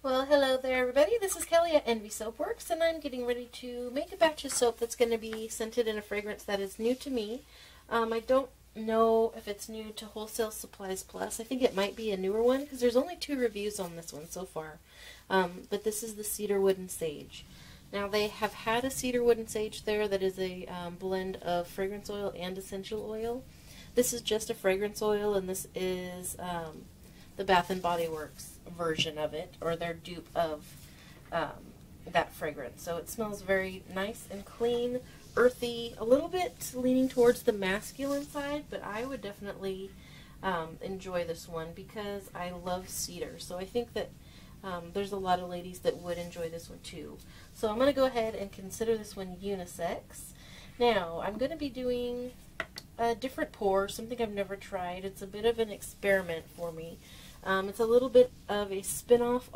Well, hello there everybody. This is Kelly at Envy Soapworks, and I'm getting ready to make a batch of soap that's going to be scented in a fragrance that is new to me. I don't know if it's new to Wholesale Supplies Plus. I think it might be a newer one because there's only 2 reviews on this one so far. But this is the Cedar Wood and Sage. Now they have had a Cedar Wood and Sage there that is a blend of fragrance oil and essential oil. This is just a fragrance oil, and this is the Bath & Body Works version of it, or their dupe of that fragrance. So it smells very nice and clean, earthy, a little bit leaning towards the masculine side, but I would definitely enjoy this one because I love cedar. So I think that there's a lot of ladies that would enjoy this one too. So I'm going to go ahead and consider this one unisex. Now I'm going to be doing a different pour, something I've never tried. It's a bit of an experiment for me. It's a little bit of a spin-off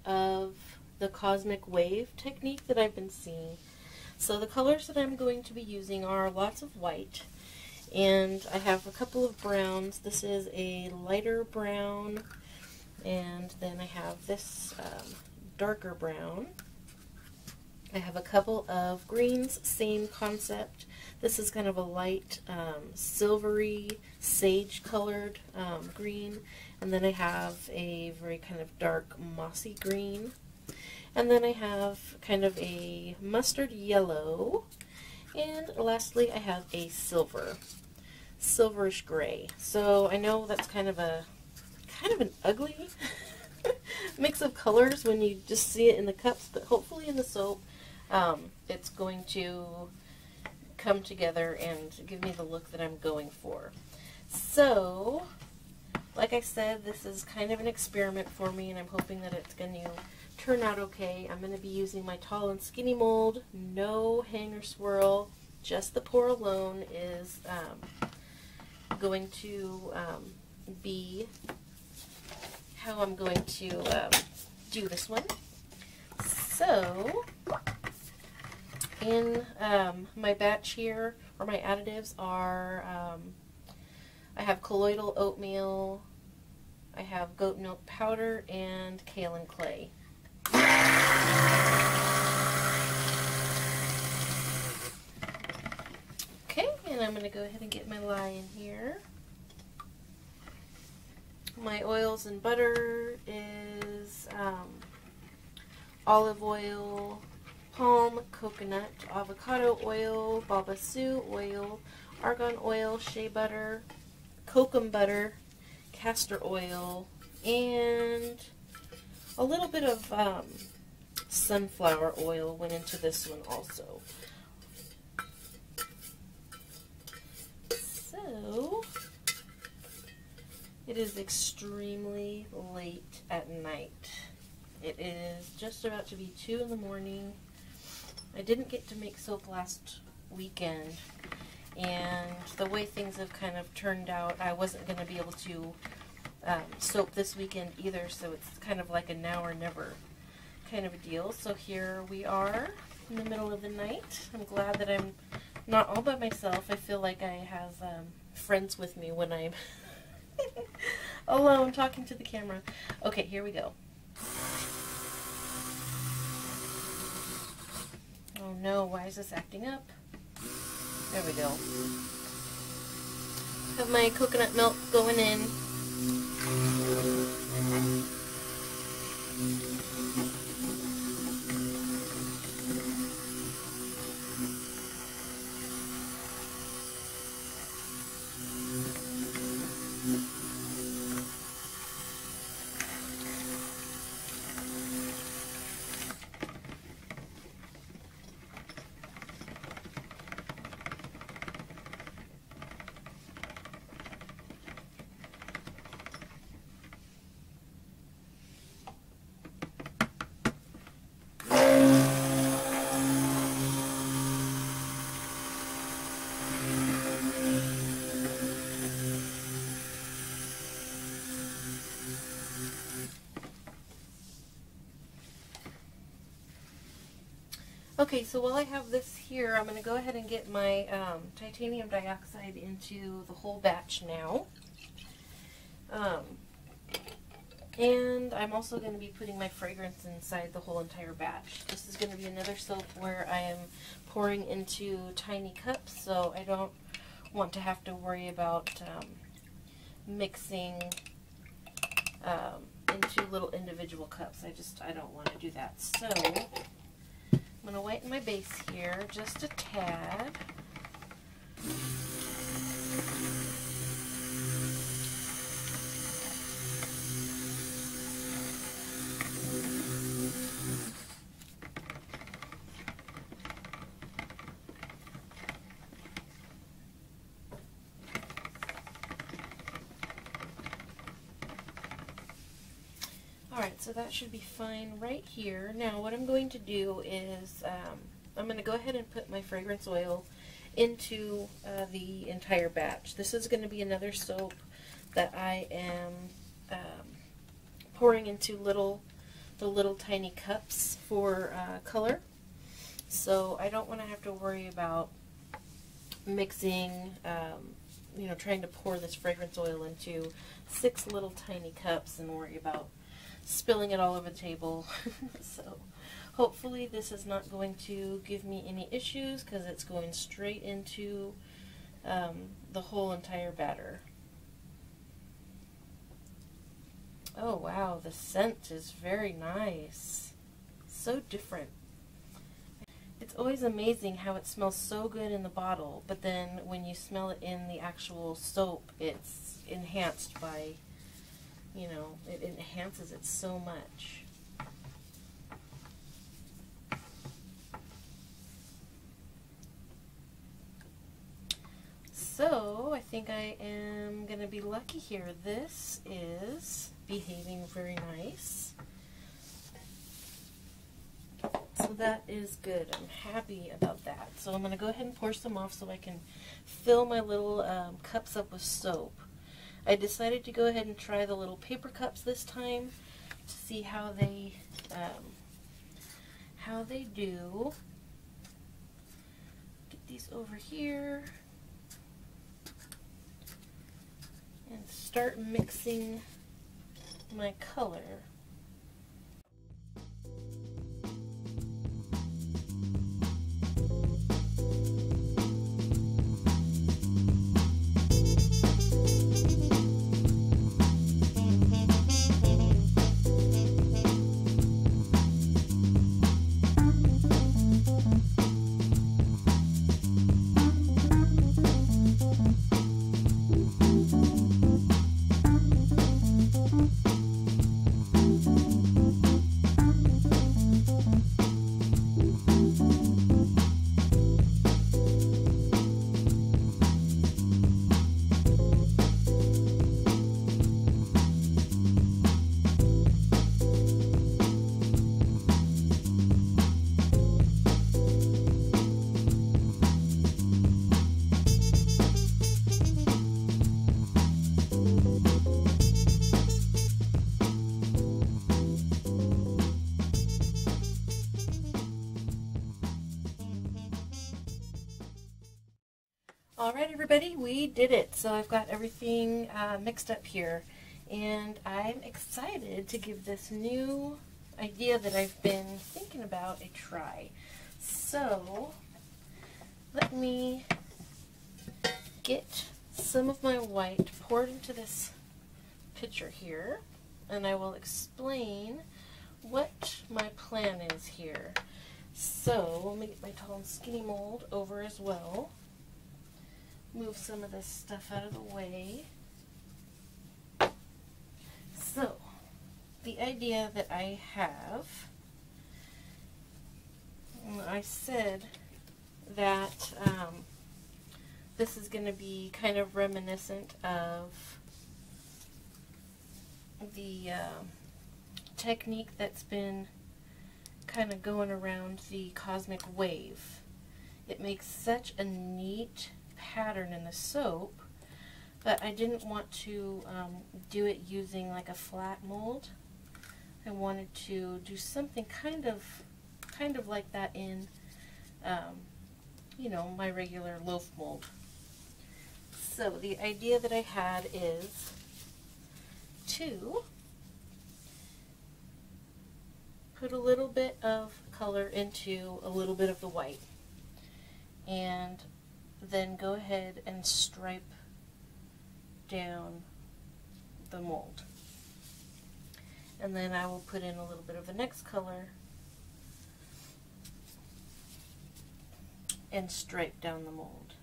of the Cosmic Wave technique that I've been seeing. So the colors that I'm going to be using are lots of white, and I have a couple of browns. This is a lighter brown, and then I have this darker brown. I have a couple of greens, same concept. This is kind of a light silvery sage colored green, and then I have a very kind of dark mossy green, and then I have kind of a mustard yellow, and lastly I have a silverish gray. So I know that's kind of an ugly mix of colors when you just see it in the cups, but hopefully in the soap it's going to come together and give me the look that I'm going for. So, like I said, this is kind of an experiment for me, and I'm hoping that it's going to turn out okay. I'm going to be using my tall and skinny mold, no hang or swirl, just the pour alone is going to be how I'm going to do this one. So, in my batch here, or my additives are, I have colloidal oatmeal, I have goat milk powder, and kaolin clay. Okay, and I'm going to go ahead and get my lye in here. My oils and butter is olive oil, palm, coconut, avocado oil, babassu oil, argan oil, shea butter, kokum butter, castor oil, and a little bit of sunflower oil went into this one also. So, it is extremely late at night. It is just about to be 2 in the morning. I didn't get to make soap last weekend, and the way things have kind of turned out, I wasn't going to be able to soap this weekend either, so it's kind of like a now or never kind of a deal. So here we are in the middle of the night. I'm glad that I'm not all by myself. I feel like I have friends with me when I'm alone talking to the camera. Okay, here we go. Oh no, why is this acting up? There we go. Have my coconut milk going in. Okay, so while I have this here, I'm going to go ahead and get my titanium dioxide into the whole batch now. And I'm also going to be putting my fragrance inside the whole entire batch. This is going to be another soap where I am pouring into tiny cups, so I don't want to have to worry about mixing into little individual cups. I don't want to do that. So I'm going to whiten my base here just a tad. Alright, so that should be fine right here. Now what I'm going to do is I'm going to go ahead and put my fragrance oil into the entire batch. This is going to be another soap that I am pouring into the little tiny cups for color. So I don't want to have to worry about mixing, you know, trying to pour this fragrance oil into 6 little tiny cups and worry about spilling it all over the table. So hopefully this is not going to give me any issues because it's going straight into the whole entire batter. Oh wow, the scent is very nice. So different. It's always amazing how it smells so good in the bottle, but then when you smell it in the actual soap, it's enhanced by, you know, it enhances it so much. So I think I am going to be lucky here. This is behaving very nice. So that is good. I'm happy about that. So I'm going to go ahead and pour some off so I can fill my little cups up with soap. I decided to go ahead and try the little paper cups this time to see how they do. Get these over here and start mixing my color. Alright everybody, we did it. So I've got everything mixed up here, and I'm excited to give this new idea that I've been thinking about a try. So let me get some of my white poured into this pitcher here, and I will explain what my plan is here. So let me get my tall and skinny mold over as well. Move some of this stuff out of the way. So, the idea that I have, I said that this is going to be kind of reminiscent of the technique that's been kind of going around the cosmic wave. It makes such a neat pattern in the soap, but I didn't want to do it using like a flat mold. I wanted to do something kind of like that in you know, my regular loaf mold. So the idea that I had is to put a little bit of color into a little bit of the white, and then go ahead and stripe down the mold. And then I will put in a little bit of the next color and stripe down the mold.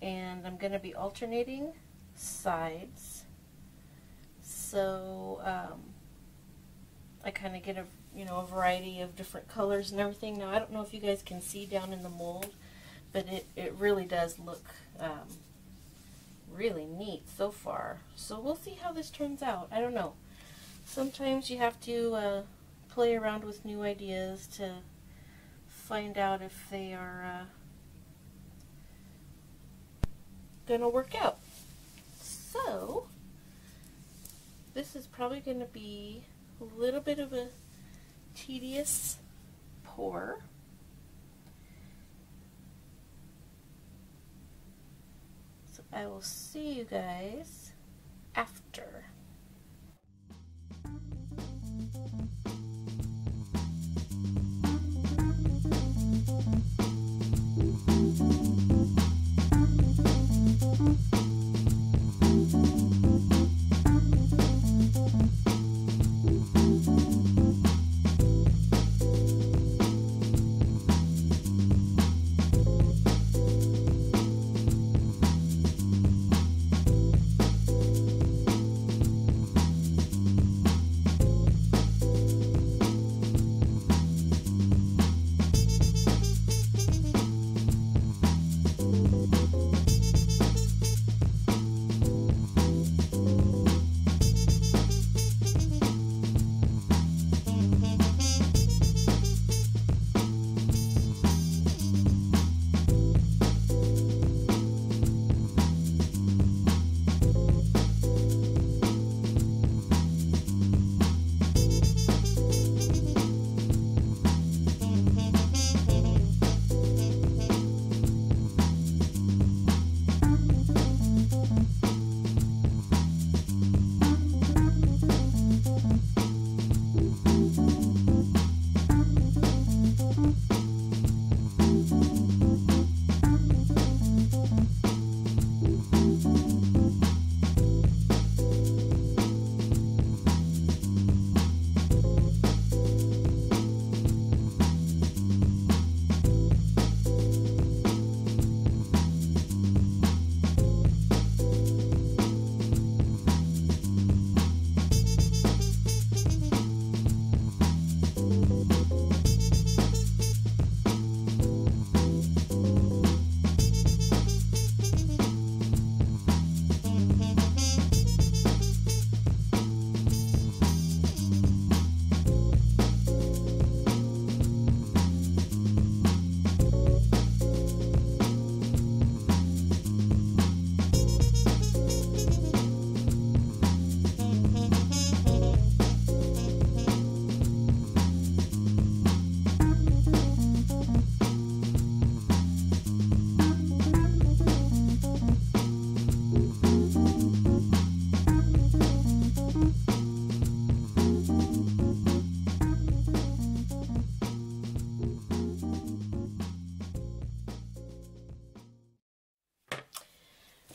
And I'm going to be alternating sides, so I kind of get a variety of different colors and everything. Now I don't know if you guys can see down in the mold, but it really does look really neat so far. So we'll see how this turns out. I don't know. Sometimes you have to play around with new ideas to find out if they are gonna work out. So this is probably gonna be a little bit of a tedious pour. So I will see you guys after.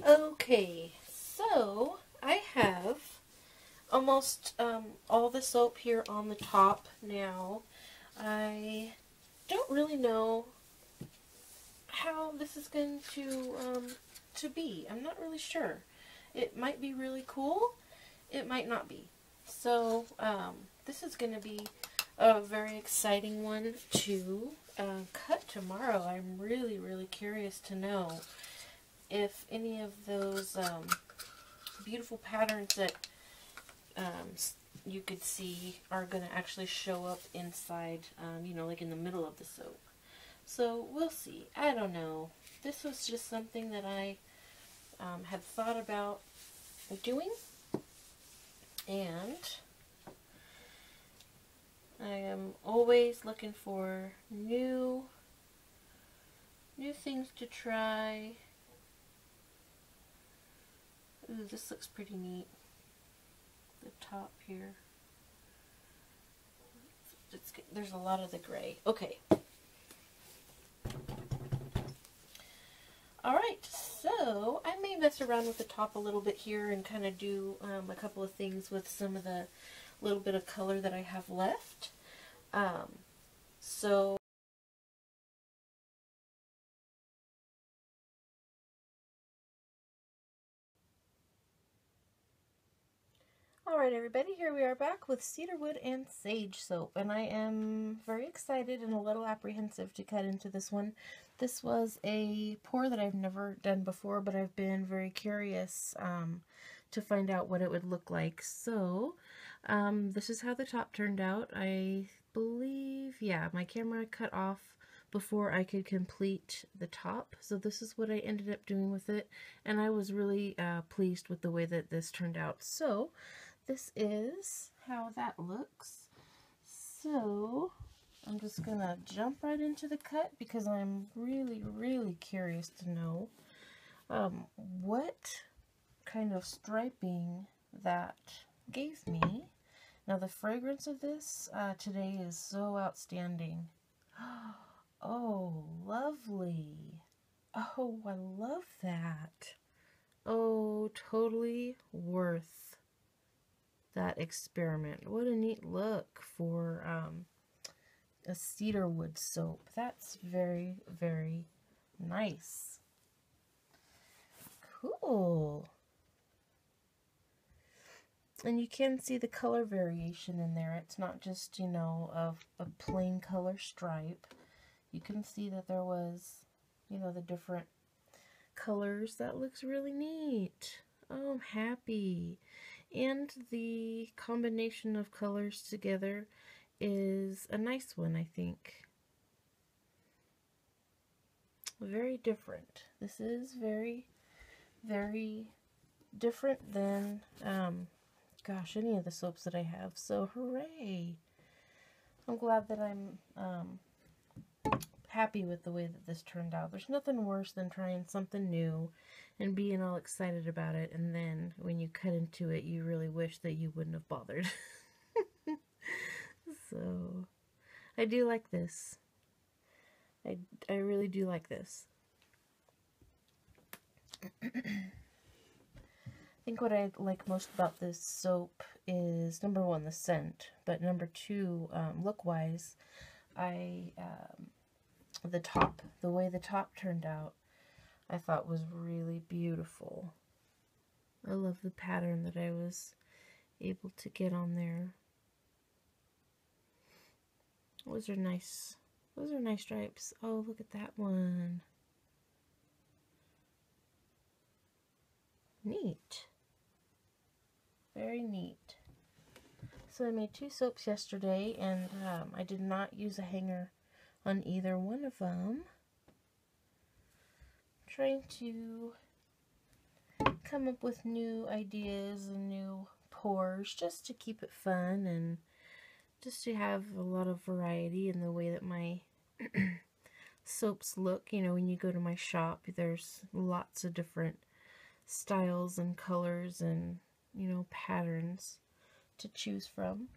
Okay, so I have almost all the soap here on the top now. I don't really know how this is going to be. I'm not really sure. It might be really cool. It might not be. So this is going to be a very exciting one to cut tomorrow. I'm really, really curious to know if any of those beautiful patterns that you could see are going to actually show up inside, you know, like in the middle of the soap. So we'll see. I don't know. This was just something that I had thought about doing, and I am always looking for new things to try. Ooh, this looks pretty neat. The top here. there's a lot of the gray. Okay. Alright, so I may mess around with the top a little bit here and kind of do a couple of things with some of the little bit of color that I have left. So alright everybody, here we are back with Cedar Wood and Sage soap, and I am very excited and a little apprehensive to cut into this one. This was a pour that I've never done before, but I've been very curious to find out what it would look like. So this is how the top turned out. I believe, yeah, my camera cut off before I could complete the top, so this is what I ended up doing with it, and I was really pleased with the way that this turned out. So this is how that looks. So I'm just gonna jump right into the cut because I'm really curious to know what kind of striping that gave me. Now the fragrance of this today is so outstanding. Oh, lovely. Oh, I love that. Oh, totally worth that experiment. What a neat look for a cedar wood soap. That's very nice. Cool. And you can see the color variation in there. It's not just, you know, a plain color stripe. You can see that there was, you know, the different colors. That looks really neat. Oh, I'm happy. And the combination of colors together is a nice one, I think. Very different. This is very different than, gosh, any of the soaps that I have. So, hooray! I'm glad that I'm happy with the way that this turned out. There's nothing worse than trying something new and being all excited about it, and then when you cut into it, you really wish that you wouldn't have bothered. So, I do like this. I really do like this. I think what I like most about this soap is, number one, the scent, but number two, look-wise, the top, the way the top turned out, I thought was really beautiful. I love the pattern that I was able to get on there. Those are nice. Those are nice stripes. Oh, look at that one. Neat. Very neat. So I made 2 soaps yesterday, and I did not use a hanger on either one of them. I'm trying to come up with new ideas and new pours just to keep it fun and just to have a lot of variety in the way that my soaps look. You know, when you go to my shop, there's lots of different styles and colors and, you know, patterns to choose from.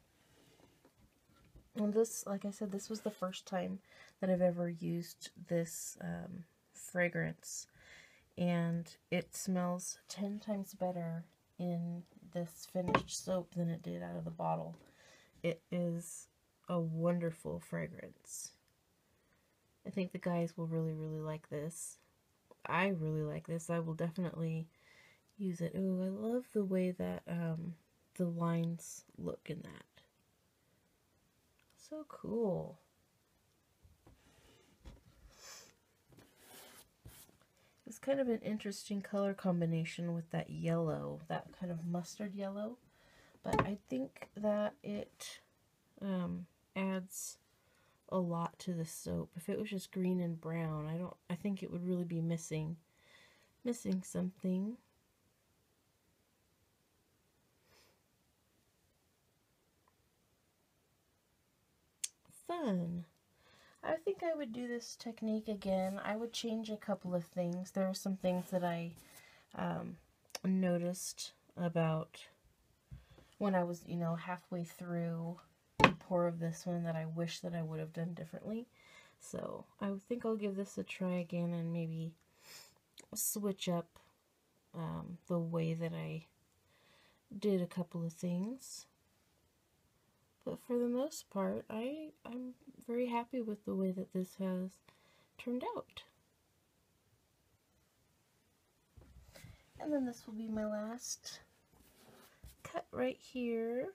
And this, like I said, this was the first time that I've ever used this fragrance, and it smells 10 times better in this finished soap than it did out of the bottle. It is a wonderful fragrance. I think the guys will really like this. I really like this. I will definitely use it. Oh, I love the way that the lines look in that. So cool. It's kind of an interesting color combination with that yellow, that kind of mustard yellow. But I think that it adds a lot to the soap. If it was just green and brown, I think it would really be missing something. Fun. I think I would do this technique again. I would change a couple of things. There are some things that I noticed about when I was, you know, halfway through decor of this one that I wish that I would have done differently. So I think I'll give this a try again and maybe switch up the way that I did a couple of things. But for the most part, I'm very happy with the way that this has turned out. And then this will be my last cut right here.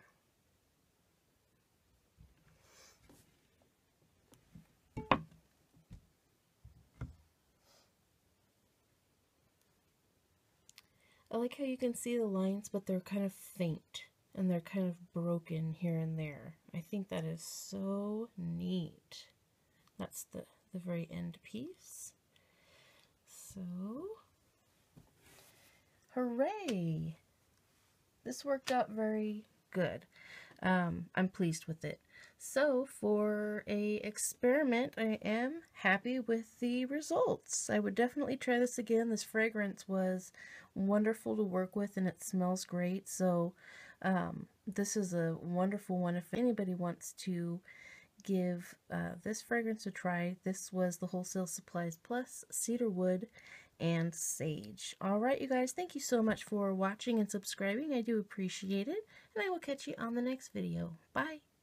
I like how you can see the lines, but they're kind of faint and they're kind of broken here and there. I think that is so neat. That's the very end piece. So, hooray! This worked out very good. I'm pleased with it. So for a experiment, I am happy with the results. I would definitely try this again. This fragrance was wonderful to work with and it smells great. So this is a wonderful one. If anybody wants to give this fragrance a try, this was the Wholesale Supplies Plus Cedar Wood and Sage. Alright, you guys, thank you so much for watching and subscribing. I do appreciate it, and I will catch you on the next video. Bye!